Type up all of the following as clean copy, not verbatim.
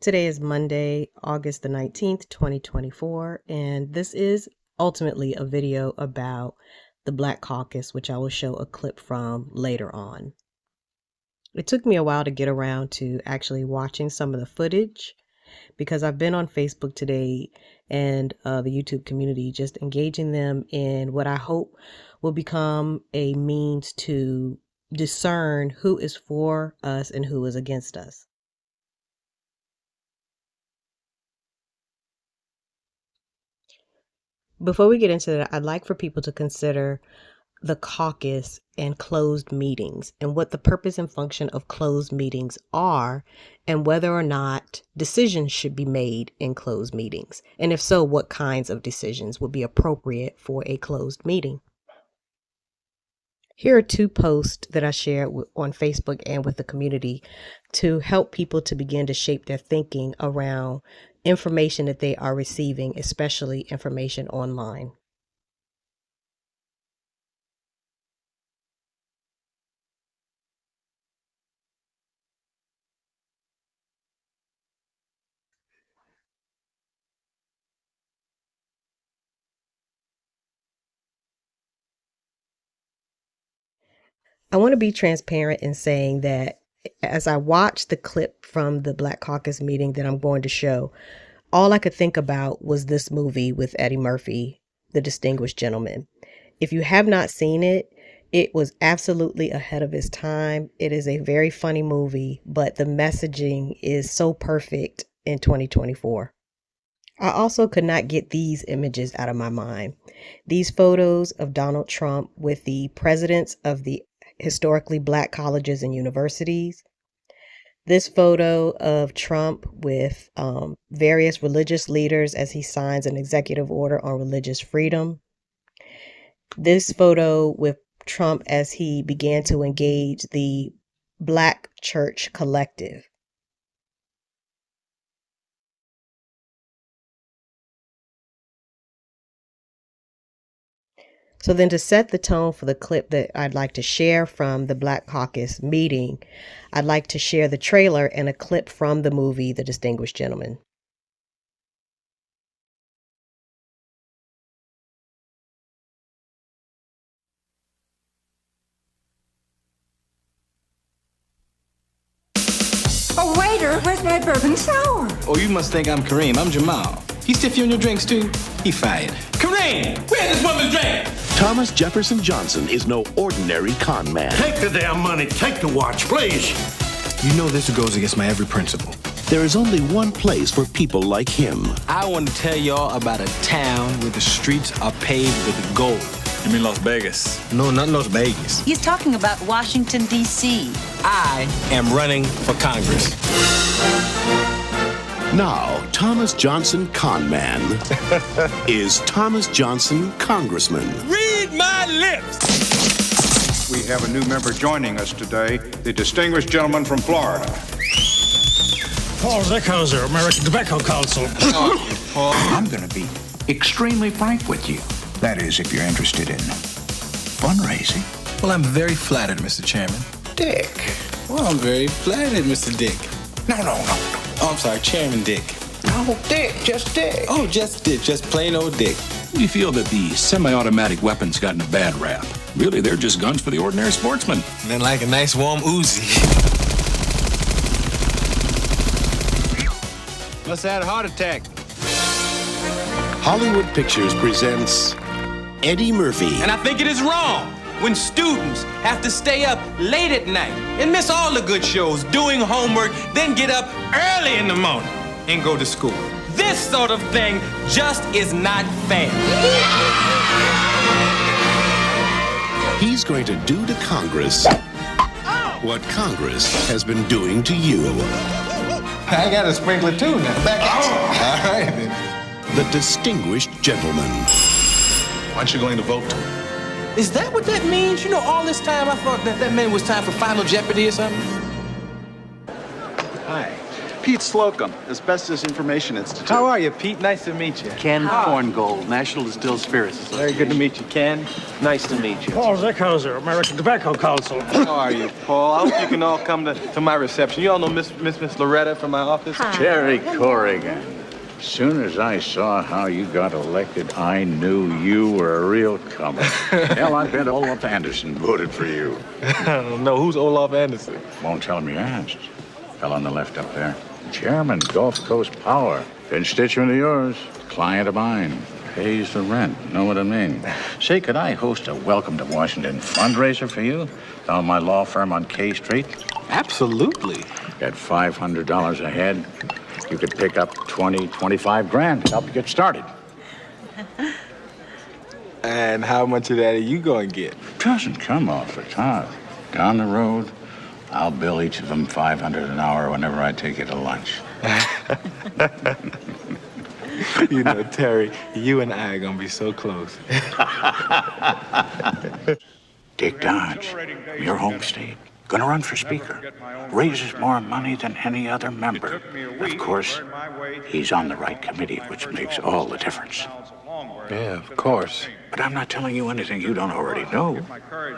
Today is Monday, August the 19th, 2024, and this is ultimately a video about the Black Caucus, which I will show a clip from later on. It took me a while to get around to actually watching some of the footage because I've been on Facebook today and the YouTube community, just engaging them in what I hope will become a means to discern who is for us and who is against us. Before we get into that, I'd like for people to consider the caucus and closed meetings and what the purpose and function of closed meetings are and whether or not decisions should be made in closed meetings. And if so, what kinds of decisions would be appropriate for a closed meeting. Here are two posts that I shared on Facebook and with the community to help people to begin to shape their thinking around information that they are receiving, especially information online. I want to be transparent in saying that as I watched the clip from the Black Caucus meeting that I'm going to show, all I could think about was this movie with Eddie Murphy, The Distinguished Gentleman. If you have not seen it, it was absolutely ahead of its time. It is a very funny movie, but the messaging is so perfect in 2024. I also could not get these images out of my mind. These photos of Donald Trump with the presidents of the historically Black colleges and universities. This photo of Trump with various religious leaders as he signs an executive order on religious freedom. This photo with Trump as he began to engage the Black Church Collective. So then to set the tone for the clip that I'd like to share from the Black Caucus meeting, I'd like to share the trailer and a clip from the movie, The Distinguished Gentleman. Oh, waiter, where's my bourbon sour? Oh, you must think I'm Kareem. I'm Jamal. He stiff you on your drinks, too? He fired. Kareem, where's this woman's drink? Thomas Jefferson Johnson is no ordinary con man. Take the damn money. Take the watch, please. You know this goes against my every principle. There is only one place for people like him. I want to tell y'all about a town where the streets are paved with gold. You mean Las Vegas? No, not Las Vegas. He's talking about Washington, D.C. I am running for Congress. Now, Thomas Johnson con man is Thomas Johnson congressman. Read my lips! We have a new member joining us today, the distinguished gentleman from Florida. Paul Zeckhauser, American Tobacco Council. I'm going to be extremely frank with you. That is, if you're interested in fundraising. Well, I'm very flattered, Mr. Chairman. Dick. Well, I'm very flattered, Mr. Dick. No. Oh, I'm sorry, Chairman Dick. No, Dick, just Dick. Oh, just Dick, just plain old Dick. We feel that the semi-automatic weapons gotten a bad rap. Really, they're just guns for the ordinary sportsman. And then like a nice warm Uzi. Must have had a heart attack. Hollywood Pictures presents Eddie Murphy. And I think it is wrong when students have to stay up late at night and miss all the good shows, doing homework, then get up early in the morning and go to school. This sort of thing just is not fair. He's going to do to Congress what Congress has been doing to you. I got a sprinkler too now. Back at you. All right then. The Distinguished Gentleman. Why aren't you going to vote? Is that what that means? You know, all this time I thought that meant it was time for Final Jeopardy or something. Hi. Pete Slocum, Asbestos Information Institute. How are you, Pete? Nice to meet you. Ken Korngold, National Distilled Spirits Very good to meet you, Ken. Nice to meet you. Paul Zeckhauser, American Tobacco Council. How are you, Paul? I hope you can all come to my reception. You all know Miss Loretta from my office? Jerry Corrigan. As soon as I saw how you got elected, I knew you were a real comer. Hell, I bet Olaf Anderson voted for you. I don't know. Who's Olaf Anderson? Won't tell him you asked. Fell on the left up there. Chairman, Gulf Coast Power. Constituent of yours. Client of mine. Pays the rent. Know what I mean? Say, could I host a Welcome to Washington fundraiser for you? Down my law firm on K Street? Absolutely. At $500 a head, you could pick up 20, 25 grand to help you get started. And how much of that are you going to get? Doesn't come off the top. Down the road, I'll bill each of them $500 an hour whenever I take you to lunch. You know, Terry, you and I are going to be so close. Dick Dodge, your home state, gonna run for speaker. Raises more money than any other member. Of course, he's on the right committee, which makes all the difference. Yeah, of course. But I'm not telling you anything you don't already know.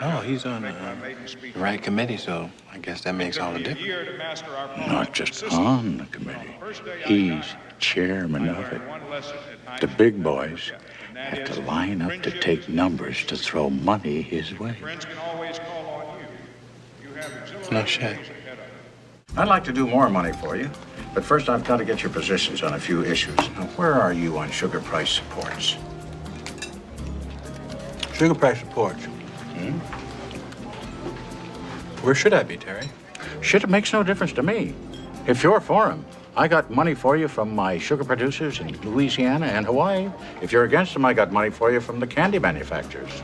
No, he's on the right committee, so I guess that makes all the difference. Not just on the committee. He's chairman of it. The big boys have to line up to take numbers to throw money his way. No shit. I'd like to do more money for you, but first I've got to get your positions on a few issues. Now, where are you on sugar price supports? Sugar price reports. Where should I be, Terry? Shit, it makes no difference to me. If you're for 'em, I got money for you from my sugar producers in Louisiana and Hawaii. If you're against them, I got money for you from the candy manufacturers.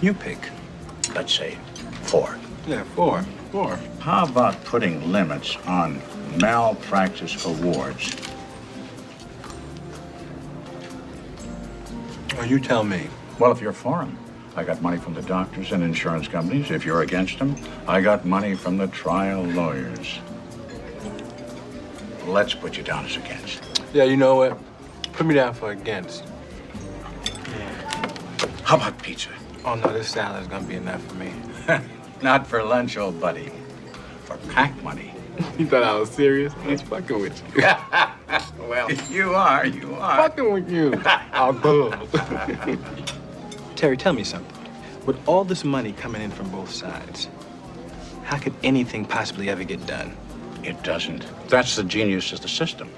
You pick. Let's say 4. Yeah, 4. How about putting limits on malpractice awards? Well, you tell me. Well, if you're for 'em, I got money from the doctors and insurance companies. If you're against them, I got money from the trial lawyers. Let's put you down as against. Yeah, you know what? Put me down for against. How about pizza? Oh, no, this salad's gonna be enough for me. Not for lunch, old buddy. For pack money. You thought I was serious? I was fucking with you. Well, you are. Fucking with you. I'll go. Terry, tell me something. With all this money coming in from both sides, how could anything possibly ever get done? It doesn't. That's the genius of the system.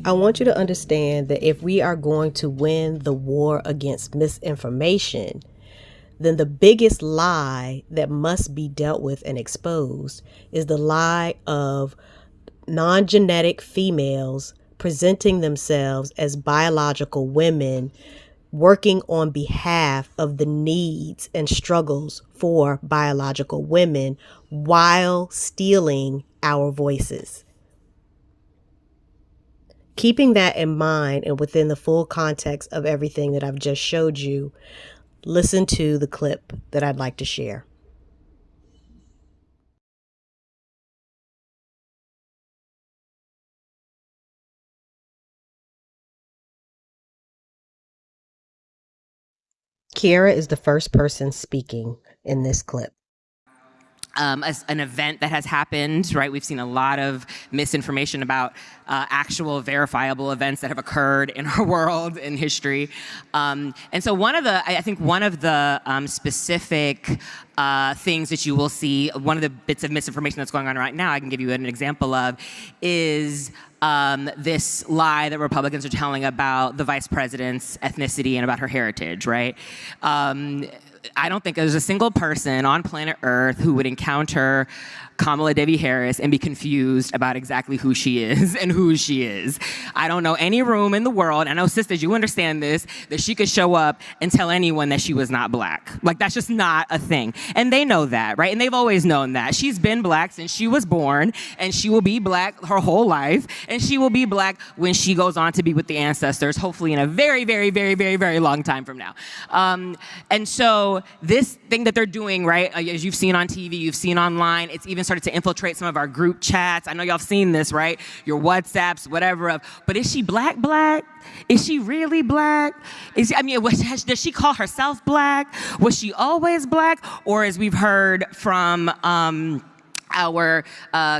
I want you to understand that if we are going to win the war against misinformation, then the biggest lie that must be dealt with and exposed is the lie of non-genetic females presenting themselves as biological women working on behalf of the needs and struggles for biological women while stealing our voices. Keeping that in mind and within the full context of everything that I've just showed you, listen to the clip that I'd like to share. Kiara is the first person speaking in this clip. An event that has happened, right? We've seen a lot of misinformation about actual verifiable events that have occurred in our world, in history. And so I think one of the specific things that you will see, one of the bits of misinformation that's going on right now, I can give you an example of, is this lie that Republicans are telling about the vice president's ethnicity and about her heritage, right? I don't think there's a single person on planet Earth who would encounter Kamala Devi Harris and be confused about exactly who she is and who she is. I don't know any room in the world, I know sisters, you understand this, that she could show up and tell anyone that she was not black. Like, that's just not a thing. And they know that, right? And they've always known that. She's been black since she was born, and she will be black her whole life, and she will be black when she goes on to be with the ancestors, hopefully in a very, very, very, very, very long time from now. And so this thing that they're doing, right, as you've seen on TV, you've seen online, it's even started to infiltrate some of our group chats. I know y'all have seen this, right? Your WhatsApps, whatever. But is she black? Is she really black? Does she call herself black? Was she always black? Or as we've heard from our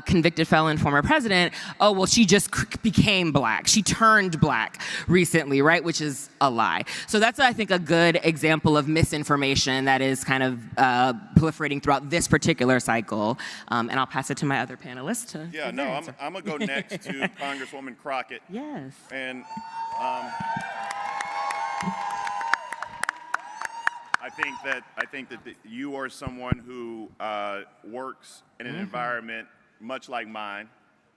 convicted felon former president, oh, well, she just became black. She turned black recently, right? Which is a lie. So that's, I think, a good example of misinformation that is kind of proliferating throughout this particular cycle. And I'll pass it to my other panelists to Yeah, no, I'm going to go next to Congresswoman Crockett. Yes. And I think that you are someone who works in an environment much like mine,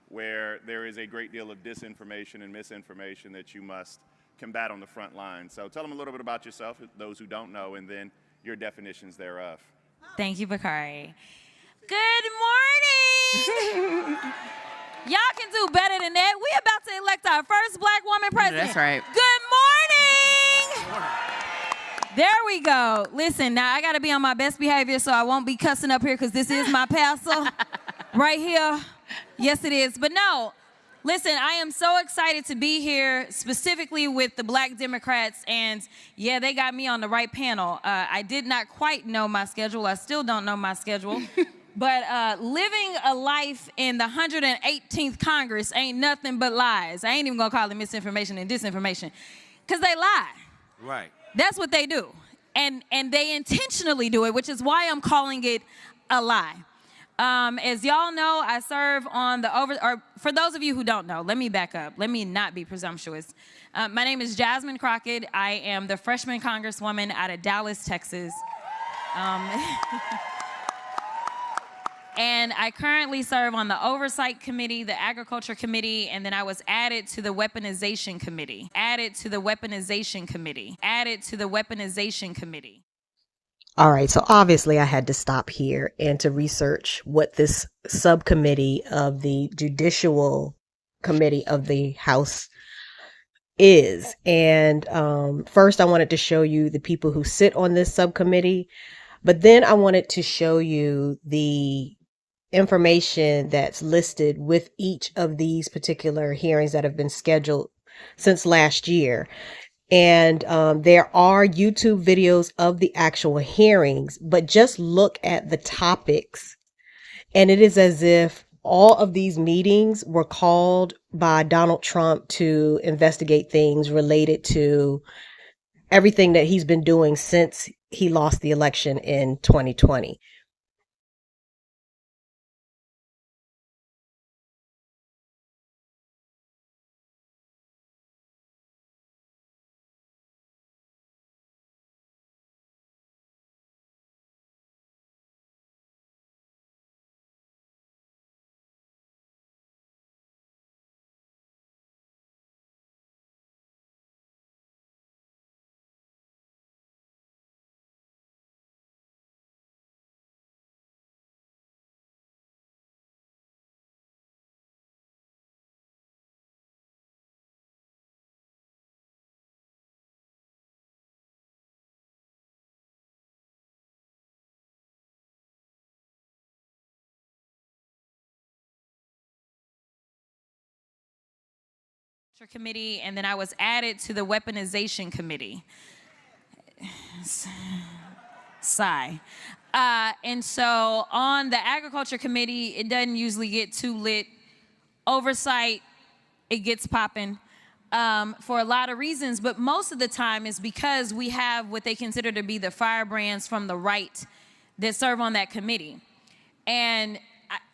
where there is a great deal of disinformation and misinformation that you must combat on the front line. So tell them a little bit about yourself, those who don't know, and then your definitions thereof. Thank you, Bakari. Good morning. Y'all can do better than that. We about to elect our first black woman president. That's right. Good morning. There we go. Listen, now I got to be on my best behavior so I won't be cussing up here because this is my pastor right here. Yes, it is. But no, listen, I am so excited to be here specifically with the Black Democrats. And yeah, they got me on the right panel. I did not quite know my schedule. I still don't know my schedule. But living a life in the 118th Congress ain't nothing but lies. I ain't even going to call it misinformation and disinformation because they lie. Right. That's what they do. And they intentionally do it, which is why I'm calling it a lie. As y'all know, I serve on or for those of you who don't know, let me back up. Let me not be presumptuous. My name is Jasmine Crockett. I am the freshman congresswoman out of Dallas, Texas. And I currently serve on the Oversight Committee, the Agriculture Committee, and then I was added to the Weaponization Committee. All right, so obviously I had to stop here and to research what this subcommittee of the Judicial Committee of the House is. And first I wanted to show you the people who sit on this subcommittee, but then I wanted to show you the information that's listed with each of these particular hearings that have been scheduled since last year. And there are YouTube videos of the actual hearings, but just look at the topics. And it is as if all of these meetings were called by Donald Trump to investigate things related to everything that he's been doing since he lost the election in 2020. Committee, and then I was added to the Weaponization Committee. Sigh. And so on the Agriculture Committee, it doesn't usually get too lit. Oversight, it gets popping for a lot of reasons, but most of the time is because we have what they consider to be the firebrands from the right that serve on that committee. And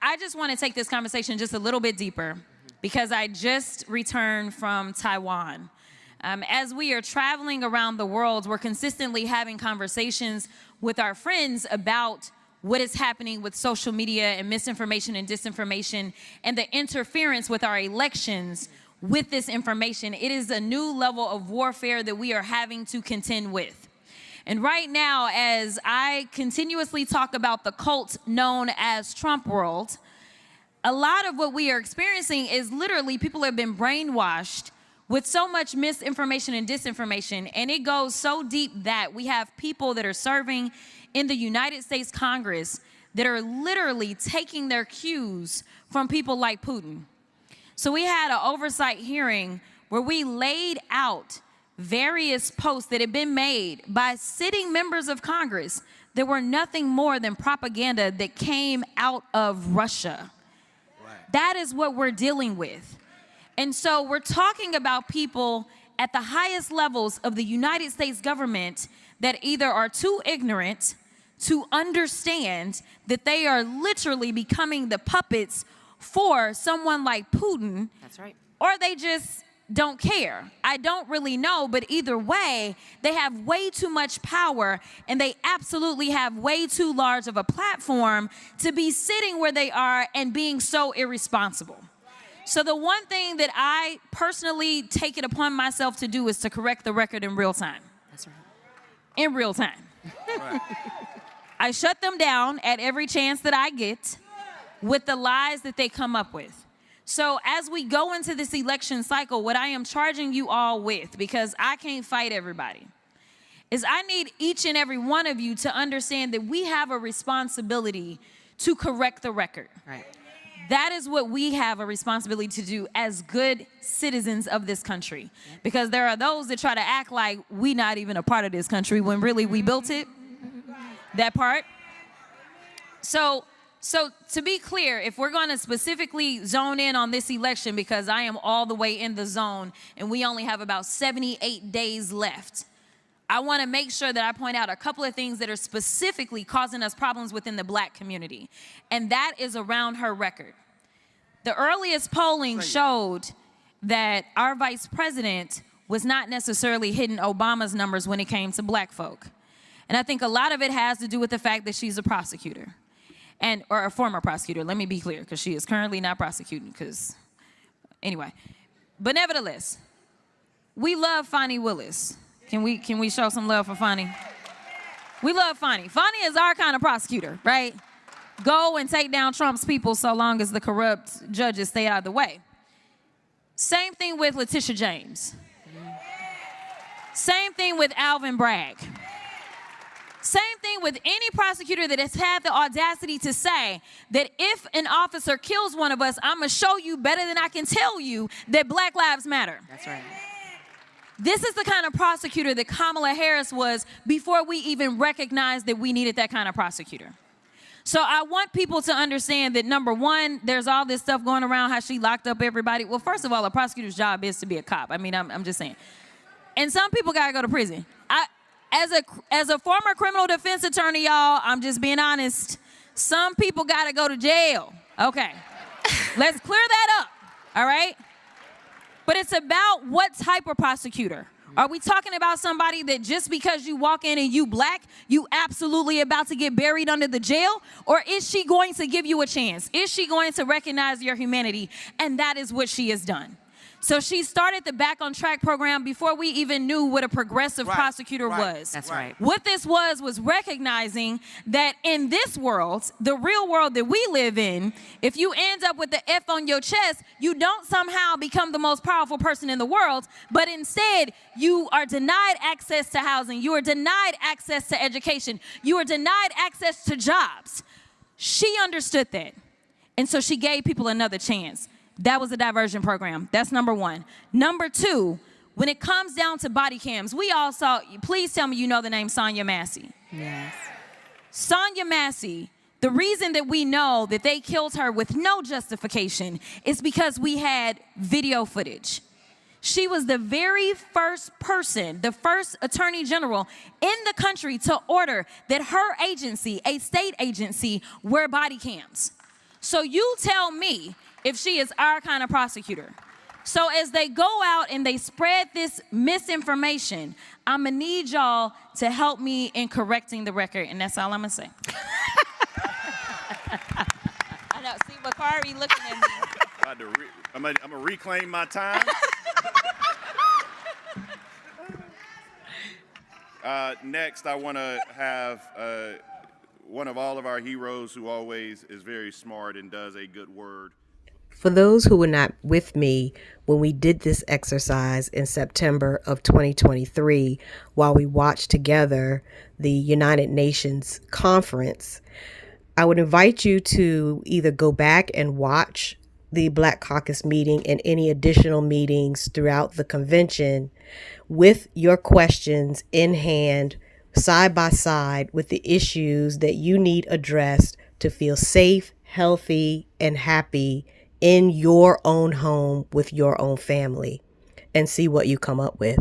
I just want to take this conversation just a little bit deeper, because I just returned from Taiwan. As we are traveling around the world, we're consistently having conversations with our friends about what is happening with social media and misinformation and disinformation and the interference with our elections with this information. It is a new level of warfare that we are having to contend with. And right now, as I continuously talk about the cult known as Trump world, a lot of what we are experiencing is literally people have been brainwashed with so much misinformation and disinformation, and it goes so deep that we have people that are serving in the United States Congress that are literally taking their cues from people like Putin. So we had an oversight hearing where we laid out various posts that had been made by sitting members of Congress that were nothing more than propaganda that came out of Russia. Right. That is what we're dealing with. And so we're talking about people at the highest levels of the United States government that either are too ignorant to understand that they are literally becoming the puppets for someone like Putin. That's right. Or they just don't care. I don't really know, but either way, they have way too much power and they absolutely have way too large of a platform to be sitting where they are and being so irresponsible. So the one thing that I personally take it upon myself to do is to correct the record in real time. That's right. In real time. Right. I shut them down at every chance that I get with the lies that they come up with. So as we go into this election cycle, what I am charging you all with, because I can't fight everybody, is I need each and every one of you to understand that we have a responsibility to correct the record. Right. That is what we have a responsibility to do as good citizens of this country. Because there are those that try to act like we not even a part of this country when really we built it, that part. So to be clear, if we're going to specifically zone in on this election, because I am all the way in the zone and we only have about 78 days left, I want to make sure that I point out a couple of things that are specifically causing us problems within the Black community, and that is around her record. The earliest polling showed that our vice president was not necessarily hitting Obama's numbers when it came to Black folk. And I think a lot of it has to do with the fact that she's a prosecutor, or a former prosecutor, let me be clear, because she is currently not prosecuting, anyway. But nevertheless, we love Fonnie Willis. Can we show some love for Fonnie? We love Fonnie. Fonnie is our kind of prosecutor, right? Go and take down Trump's people so long as the corrupt judges stay out of the way. Same thing with Letitia James. Same thing with Alvin Bragg. Same thing with any prosecutor that has had the audacity to say that if an officer kills one of us, I'm going to show you better than I can tell you that Black Lives Matter. That's right. This is the kind of prosecutor that Kamala Harris was before we even recognized that we needed that kind of prosecutor. So I want people to understand that, number one, there's all this stuff going around how she locked up everybody. Well, first of all, a prosecutor's job is to be a cop. I mean, I'm just saying. And some people got to go to prison. As a former criminal defense attorney, y'all, I'm just being honest. Some people got to go to jail. Okay. Let's clear that up. All right? But it's about what type of prosecutor. Are we talking about somebody that just because you walk in and you Black, you absolutely about to get buried under the jail? Or is she going to give you a chance? Is she going to recognize your humanity? And that is what she has done. So she started the Back on Track program before we even knew what a progressive prosecutor was. That's right. What this was recognizing that in this world, the real world that we live in, if you end up with the F on your chest, you don't somehow become the most powerful person in the world, but instead you are denied access to housing, you are denied access to education, you are denied access to jobs. She understood that, and so she gave people another chance. That was a diversion program. That's number one. Number two, when it comes down to body cams, we all saw, please tell me you know the name Sonya Massey. Yes. Sonya Massey, the reason that we know that they killed her with no justification is because we had video footage. She was the very first person, the first attorney general in the country to order that her agency, a state agency, wear body cams. So you tell me if she is our kind of prosecutor. So as they go out and they spread this misinformation, I'm gonna need y'all to help me in correcting the record, and that's all I'm gonna say. Bakari looking at me. I'm gonna reclaim my time. Next, I want to have one of all of our heroes who always is very smart and does a good word. For those who were not with me when we did this exercise in September of 2023, while we watched together the United Nations conference, I would invite you to either go back and watch the Black Caucus meeting and any additional meetings throughout the convention with your questions in hand, side by side with the issues that you need addressed to feel safe, healthy, and happy in your own home with your own family, and see what you come up with.